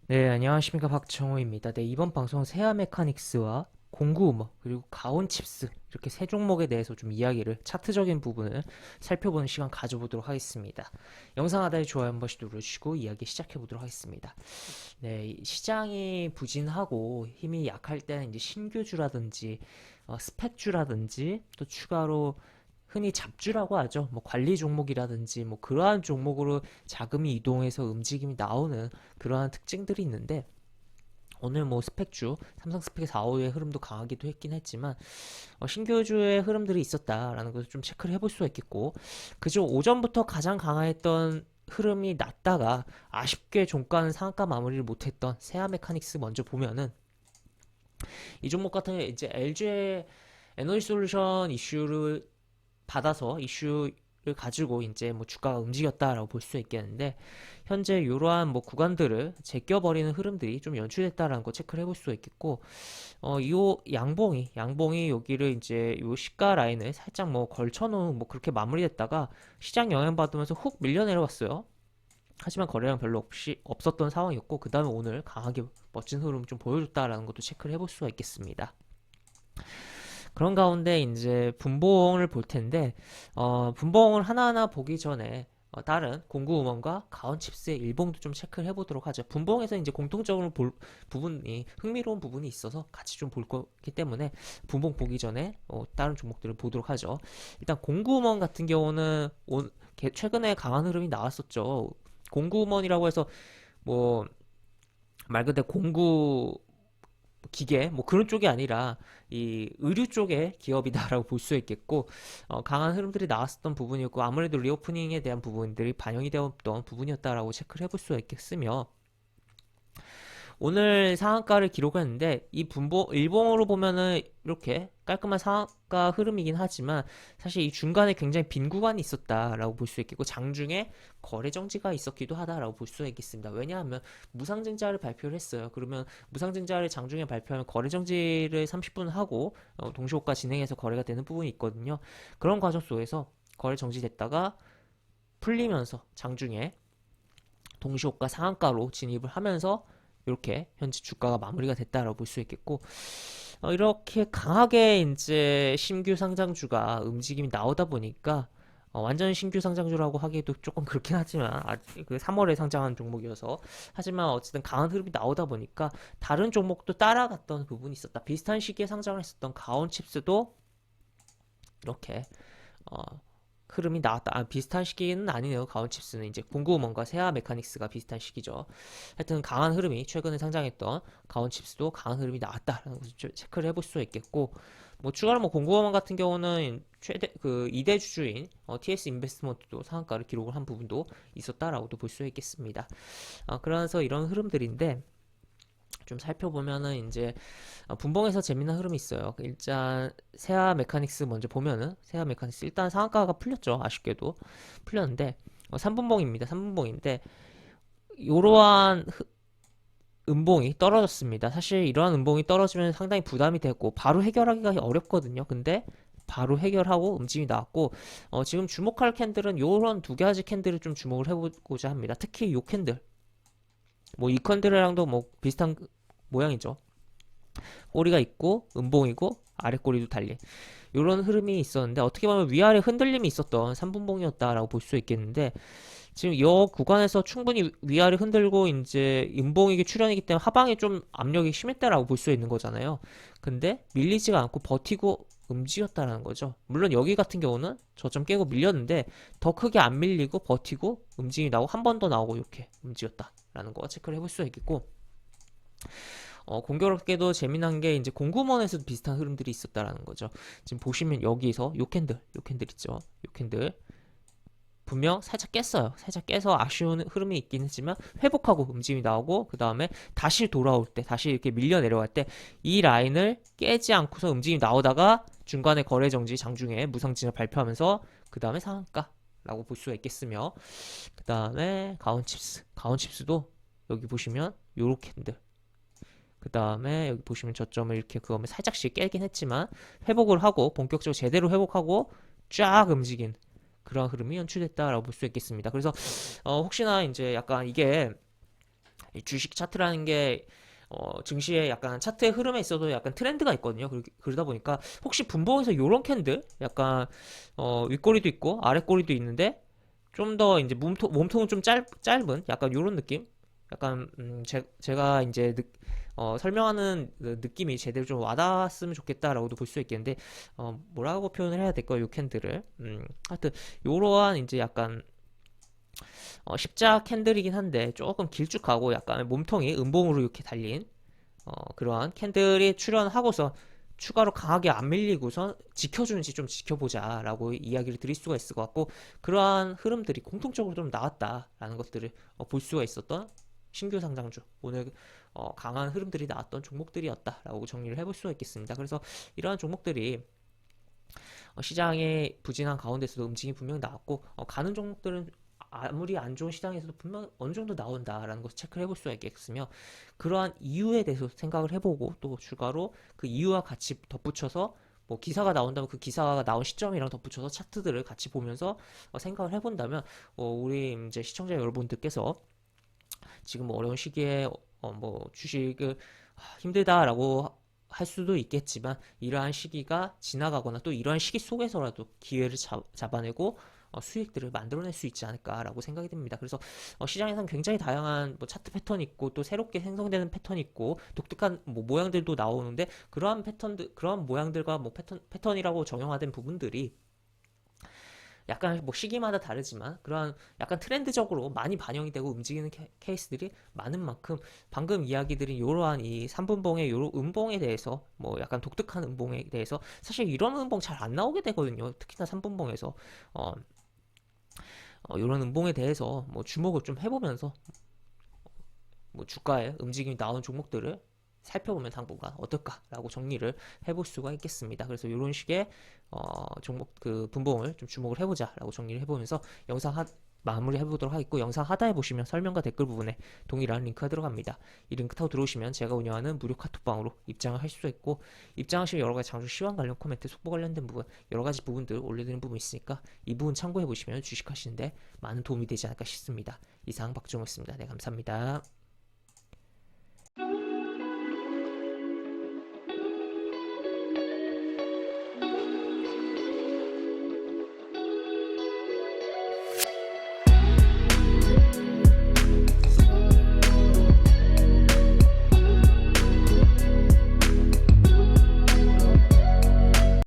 네, 안녕하십니까. 박정호입니다. 네, 이번 방송은 세아 메카닉스와 공구 음악, 그리고 가온 칩스, 이렇게 세 종목에 대해서 좀 이야기를, 차트적인 부분을 살펴보는 시간 가져보도록 하겠습니다. 영상 하단에 좋아요 한 번씩 눌러주시고 이야기 시작해보도록 하겠습니다. 네, 이 시장이 부진하고 힘이 약할 때는 이제 신규주라든지, 스펙주라든지, 또 추가로 흔히 잡주라고 하죠. 뭐 관리 종목이라든지 뭐 그러한 종목으로 자금이 이동해서 움직임이 나오는 그러한 특징들이 있는데 오늘 뭐 스펙주, 삼성 스펙의 4, 5의 흐름도 강하기도 했긴 했지만 신규주의 흐름들이 있었다라는 것을 좀 체크를 해볼 수가 있겠고 그중 오전부터 가장 강화했던 흐름이 났다가 아쉽게 종가는 상한가 마무리를 못했던 세아 메카닉스 먼저 보면은 이 종목 같은 경우에 이제 LG의 에너지 솔루션 이슈를 받아서 이슈를 가지고 이제 뭐 주가가 움직였다라고 볼 수 있겠는데 현재 이러한 뭐 구간들을 제껴버리는 흐름들이 좀 연출됐다라는 거 체크를 해볼 수가 있겠고 이 양봉이 여기를 이제 요 시가 라인을 살짝 뭐 걸쳐놓은 뭐 그렇게 마무리됐다가 시장 영향받으면서 훅 밀려 내려왔어요. 하지만 거래량 별로 없었던 상황이었고 그 다음에 오늘 강하게 멋진 흐름 좀 보여줬다라는 것도 체크를 해볼 수가 있겠습니다. 그런 가운데 이제 분봉을 볼 텐데 분봉을 하나하나 보기 전에 다른 공구 음원과 가온 칩스의 일봉도 좀 체크를 해보도록 하죠. 분봉에서 이제 공통적으로 볼 부분이 흥미로운 부분이 있어서 같이 좀 볼 거기 때문에 분봉 보기 전에 다른 종목들을 보도록 하죠. 일단 공구 음원 같은 경우는 최근에 강한 흐름이 나왔었죠. 공구 음원이라고 해서 뭐 말 그대로 공구 기계 뭐 그런 쪽이 아니라 이 의류 쪽의 기업이다라고 볼 수 있겠고 강한 흐름들이 나왔었던 부분이었고 아무래도 리오프닝에 대한 부분들이 반영이 되었던 부분이었다라고 체크를 해볼 수가 있겠으며 오늘 상한가를 기록했는데 이 분봉 일봉으로 보면은 이렇게 깔끔한 상한가 흐름이긴 하지만 사실 이 중간에 굉장히 빈 구간이 있었다라고 볼 수 있겠고 장중에 거래 정지가 있었기도 하다라고 볼 수 있겠습니다. 왜냐하면 무상증자를 발표를 했어요. 그러면 무상증자를 장중에 발표하면 거래 정지를 30분 하고 동시호가 진행해서 거래가 되는 부분이 있거든요. 그런 과정 속에서 거래 정지됐다가 풀리면서 장중에 동시호가 상한가로 진입을 하면서 이렇게 현재 주가가 마무리가 됐다라고 볼 수 있겠고 이렇게 강하게 이제 신규 상장주가 움직임이 나오다 보니까 완전 신규 상장주라고 하기도 조금 그렇긴 하지만 아직 그 3월에 상장한 종목이어서 하지만 어쨌든 강한 흐름이 나오다 보니까 다른 종목도 따라갔던 부분이 있었다. 비슷한 시기에 상장을 했었던 가온칩스도 이렇게 어, 흐름이 나왔다. 비슷한 시기는 아니네요. 가온칩스는 이제 공구음원과 세아 메카닉스가 비슷한 시기죠. 하여튼 강한 흐름이 최근에 상장했던 가온칩스도 강한 흐름이 나왔다라는 것을 체크를 해볼 수 있겠고 뭐 추가로 뭐 공구음원 같은 경우는 최대 그 2대 주주인 TS 인베스트먼트도 상한가를 기록을 한 부분도 있었다라고도 볼 수 있겠습니다. 그래서 이런 흐름들인데 좀 살펴보면은 이제 분봉에서 재미난 흐름이 있어요. 일단 세아 메카닉스 먼저 보면은 세아 메카닉스 일단 상한가가 풀렸죠. 아쉽게도 풀렸는데 3분봉입니다. 3분봉인데 이러한 음봉이 떨어졌습니다. 사실 이러한 음봉이 떨어지면 상당히 부담이 되고 바로 해결하기가 어렵거든요. 근데 바로 해결하고 움직임이 나왔고 지금 주목할 캔들은 이런 두 가지 캔들을 좀 주목을 해보고자 합니다. 특히 이 캔들 뭐 이 캔들이랑도 뭐 비슷한 모양이죠. 꼬리가 있고 음봉이고 아래 꼬리도 달린 이런 흐름이 있었는데 어떻게 보면 위아래 흔들림이 있었던 3분봉이었다라고 볼 수 있겠는데 지금 이 구간에서 충분히 위아래 흔들고 이제 음봉이기 출현이기 때문에 하방에 좀 압력이 심했다라고 볼 수 있는 거잖아요. 근데 밀리지가 않고 버티고 움직였다라는 거죠. 물론 여기 같은 경우는 저점 깨고 밀렸는데 더 크게 안 밀리고 버티고 움직임이 나오고 한 번 더 나오고 이렇게 움직였다라는 거 체크를 해볼 수 있겠고 공교롭게도 재미난 게 이제 공구먼에서도 비슷한 흐름들이 있었다라는 거죠. 지금 보시면 여기서 요 캔들 있죠. 요 캔들 분명 살짝 깼어요. 살짝 깨서 아쉬운 흐름이 있긴 했지만 회복하고 움직임이 나오고 그 다음에 다시 돌아올 때 다시 이렇게 밀려 내려갈 때 이 라인을 깨지 않고서 움직임이 나오다가 중간에 거래 정지 장중에 무상증을 발표하면서 그 다음에 상한가라고 볼 수가 있겠으며 그 다음에 가온칩스도 여기 보시면 요렇게 캔들 그 다음에 여기 보시면 저점을 이렇게 그거면 살짝씩 깨긴 했지만 회복을 하고 본격적으로 제대로 회복하고 쫙 움직인 그런 흐름이 연출됐다라고 볼 수 있겠습니다. 그래서 혹시나 이제 약간 이게 이 주식 차트라는 게 증시의 약간 차트의 흐름에 있어도 약간 트렌드가 있거든요. 그러다 보니까 혹시 분봉에서 요런 캔들 약간 윗꼬리도 있고 아랫꼬리도 있는데 좀 더 이제 몸통은 좀 짧은 약간 요런 느낌? 약간 제가 이제 설명하는 그 느낌이 제대로 좀 와닿았으면 좋겠다라고도 볼 수 있겠는데 뭐라고 표현을 해야 될까요? 요 캔들을 하여튼 요러한 이제 약간 십자 캔들이긴 한데 조금 길쭉하고 약간 몸통이 음봉으로 이렇게 달린 그러한 캔들이 출현하고서 추가로 강하게 안 밀리고선 지켜주는지 좀 지켜보자라고 이야기를 드릴 수가 있을 것 같고 그러한 흐름들이 공통적으로 좀 나왔다라는 것들을 볼 수가 있었던 신규 상장주 오늘 강한 흐름들이 나왔던 종목들이었다라고 정리를 해볼 수가 있겠습니다. 그래서 이러한 종목들이 시장의 부진한 가운데서도 움직임이 분명 나왔고 가는 종목들은 아무리 안 좋은 시장에서도 분명 어느 정도 나온다라는 것을 체크를 해볼 수가 있겠으며 그러한 이유에 대해서 생각을 해보고 또 추가로 그 이유와 같이 덧붙여서 뭐 기사가 나온다면 그 기사가 나온 시점이랑 덧붙여서 차트들을 같이 보면서 생각을 해본다면 우리 이제 시청자 여러분들께서 지금 뭐 어려운 시기에 뭐 주식을 힘들다라고 할 수도 있겠지만 이러한 시기가 지나가거나 또 이러한 시기 속에서라도 기회를 잡아내고 수익들을 만들어낼 수 있지 않을까라고 생각이 듭니다. 그래서 시장에서는 굉장히 다양한 뭐 차트 패턴이 있고 또 새롭게 생성되는 패턴이 있고 독특한 뭐 모양들도 나오는데 그러한 패턴들 그러한 모양들과 뭐 패턴이라고 정형화된 부분들이 약간 뭐 시기마다 다르지만 그러한 약간 트렌드적으로 많이 반영이 되고 움직이는 케이스들이 많은 만큼 방금 이야기드린 이러한 이 3분봉의 요런 음봉에 대해서 뭐 약간 독특한 음봉에 대해서 사실 이런 음봉 잘 안 나오게 되거든요. 특히나 3분봉에서 이런 음봉에 대해서 뭐 주목을 좀 해보면서 뭐 주가의 움직임이 나오는 종목들을 살펴보면 당분간 어떨까라고 정리를 해볼 수가 있겠습니다. 그래서 이런 식의 종목 그 분봉을 좀 주목을 해보자라고 정리를 해보면서 마무리 해보도록 하겠고 영상 하단에 보시면 설명과 댓글 부분에 동일한 링크가 들어갑니다. 이 링크 타고 들어오시면 제가 운영하는 무료 카톡방으로 입장을 할 수 있고 입장하시면 여러가지 장중 시황 관련 코멘트, 속보 관련된 부분 여러가지 부분들 올려드리는 부분이 있으니까 이 부분 참고해 보시면 주식하시는데 많은 도움이 되지 않을까 싶습니다. 이상 박종호였습니다. 네, 감사합니다.